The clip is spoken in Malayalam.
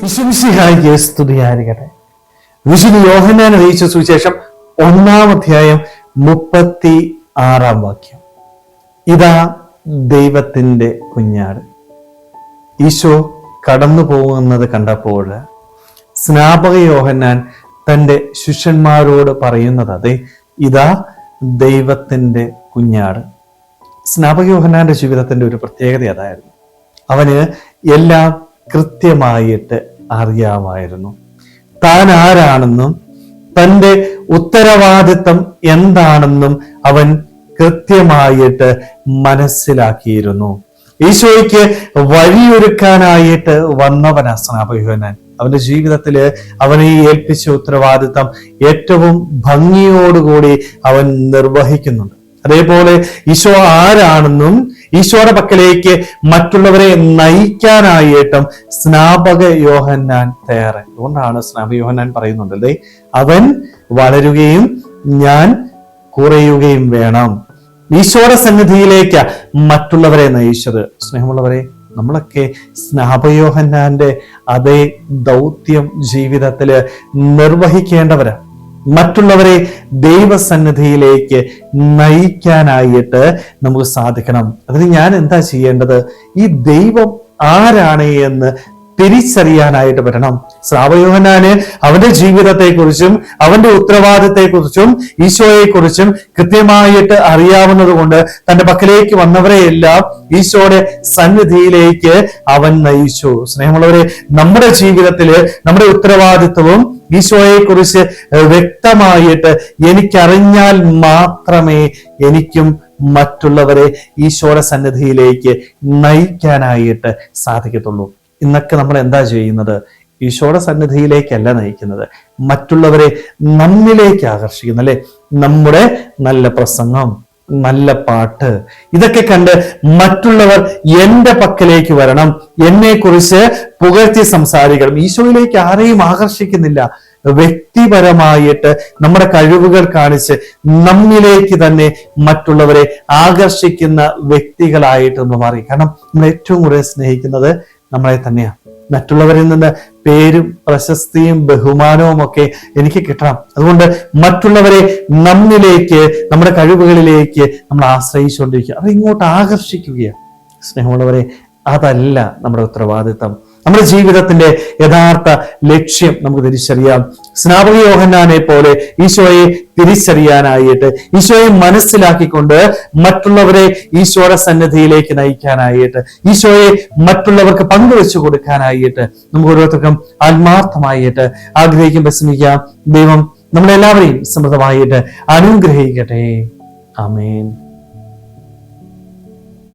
ഈശോമിശിഹായിക്ക് സ്തുതിയായിരിക്കട്ടെ. വിശുദ്ധ യോഹന്നാൻ അറിയിച്ച സുവിശേഷം 1-ാം അധ്യായം 36-ാം വാക്യം. ഇതാ ദൈവത്തിന്റെ കുഞ്ഞാട്. ഈശോ കടന്നു പോകുന്നത് കണ്ടപ്പോൾ സ്നാപക യോഹന്നാൻ തൻ്റെ ശിഷ്യന്മാരോട് പറയുന്നത് അതെ, ഇതാ ദൈവത്തിന്റെ കുഞ്ഞാട്. സ്നാപക യോഹന്നാന്റെ ജീവിതത്തിന്റെ ഒരു പ്രത്യേകത അതായിരുന്നു. അവന് എല്ലാം കൃത്യമായിട്ട് അറിയാമായിരുന്നു. താൻ ആരാണെന്നും തൻ്റെ ഉത്തരവാദിത്തം എന്താണെന്നും അവൻ കൃത്യമായിട്ട് മനസ്സിലാക്കിയിരുന്നു. ഈശോയ്ക്ക് വഴിയൊരുക്കാനായിട്ട് വന്നവനാ സ്നാപക യോഹന്നാൻ. അവന്റെ ജീവിതത്തില് അവനെ ഏൽപ്പിച്ച ഉത്തരവാദിത്തം ഏറ്റവും ഭംഗിയോടുകൂടി അവൻ നിർവഹിക്കുന്നുണ്ട്. അതേപോലെ ഈശോ ആരാണെന്നും ഈശോയുടെ പക്കലേക്ക് മറ്റുള്ളവരെ നയിക്കാനായിട്ടും സ്നാപക യോഹന്നാൻ തയ്യാറായി. അതുകൊണ്ടാണ് സ്നാപക യോഹന്നാൻ പറയുന്നുണ്ടല്ലേ, അവൻ വളരുകയും ഞാൻ കുറയുകയും വേണം. ഈശോയുടെ സന്നിധിയിലേക്ക് മറ്റുള്ളവരെ നയിച്ചത്. സ്നേഹമുള്ളവരെ, നമ്മളൊക്കെ സ്നാപക യോഹന്നാന്റെ അതേ ദൗത്യം ജീവിതത്തില് നിർവഹിക്കേണ്ടവരാണ്. മറ്റുള്ളവരെ ദൈവസന്നിധിയിലേക്ക് നയിക്കാനായിട്ട് നമുക്ക് സാധിക്കണം. അതിന് ഞാൻ എന്താ ചെയ്യേണ്ടത്? ഈ ദൈവം ആരാണ് എന്ന് തിരിച്ചറിയാനായിട്ട് വരണം. സ്നാപക യോഹന്നാന് അവന്റെ ജീവിതത്തെക്കുറിച്ചും അവന്റെ ഉത്തരവാദിത്തെക്കുറിച്ചും ഈശോയെക്കുറിച്ചും കൃത്യമായിട്ട് അറിയാവുന്നത് കൊണ്ട് തന്റെ പക്കലേക്ക് വന്നവരെയെല്ലാം ഈശോയുടെ സന്നിധിയിലേക്ക് അവൻ നയിച്ചു. സ്നേഹമുള്ളവരെ, നമ്മുടെ ജീവിതത്തില് നമ്മുടെ ഉത്തരവാദിത്വവും ഈശോയെക്കുറിച്ച് വ്യക്തമായിട്ട് എനിക്കറിഞ്ഞാൽ മാത്രമേ എനിക്കും മറ്റുള്ളവരെ ഈശോയുടെ സന്നിധിയിലേക്ക് നയിക്കാനായിട്ട് സാധിക്കത്തുള്ളൂ. ഇന്നൊക്കെ നമ്മൾ എന്താ ചെയ്യുന്നത്? ഈശോയുടെ സന്നിധിയിലേക്കല്ല നയിക്കുന്നത്, മറ്റുള്ളവരെ നമ്മിലേക്ക് ആകർഷിക്കുന്നു. അല്ലെ, നമ്മുടെ നല്ല പ്രസംഗം, നല്ല പാട്ട്, ഇതൊക്കെ കണ്ട് മറ്റുള്ളവർ എൻ്റെ പക്കലേക്ക് വരണം, എന്നെ കുറിച്ച് പുകഴ്ത്തി സംസാരിക്കണം. ഈശോയിലേക്ക് ആരെയും ആകർഷിക്കുന്നില്ല. വ്യക്തിപരമായിട്ട് നമ്മുടെ കഴിവുകൾ കാണിച്ച് നമ്മിലേക്ക് തന്നെ മറ്റുള്ളവരെ ആകർഷിക്കുന്ന വ്യക്തികളായിട്ട് നമ്മൾ മാറി. കാരണം നമ്മൾ ഏറ്റവും കൂടുതൽ സ്നേഹിക്കുന്നത് നമ്മളെ തന്നെയാണ്. മറ്റുള്ളവരിൽ നിന്ന് പേരും പ്രശസ്തിയും ബഹുമാനവും ഒക്കെ എനിക്ക് കിട്ടണം. അതുകൊണ്ട് മറ്റുള്ളവരെ നമ്മിലേക്ക്, നമ്മുടെ കഴിവുകളിലേക്ക് നമ്മൾ ആശ്രയിച്ചുകൊണ്ടിരിക്കുക, അത് ഇങ്ങോട്ട് ആകർഷിക്കുകയാണ്. സ്നേഹമുള്ളവരെ, അതല്ല നമ്മുടെ ഉത്തരവാദിത്തം. നമ്മുടെ ജീവിതത്തിന്റെ യഥാർത്ഥ ലക്ഷ്യം നമുക്ക് തിരിച്ചറിയാം. സ്നാപക യോഹന്നാനെ പോലെ ഈശോയെ തിരിച്ചറിയാനായിട്ട്, ഈശോയെ മനസ്സിലാക്കിക്കൊണ്ട് മറ്റുള്ളവരെ ഈശോയുടെ സന്നിധിയിലേക്ക് നയിക്കാനായിട്ട്, ഈശോയെ മറ്റുള്ളവർക്ക് പങ്കുവെച്ചു കൊടുക്കാനായിട്ട് നമുക്ക് ഓരോരുത്തർക്കും ആത്മാർത്ഥമായിട്ട് ആഗ്രഹിക്കുമ്പോൾ ശ്രമിക്കാം. ദൈവം നമ്മളെല്ലാവരെയും സമൃദ്ധമായിട്ട് അനുഗ്രഹിക്കട്ടെ. ആമേൻ.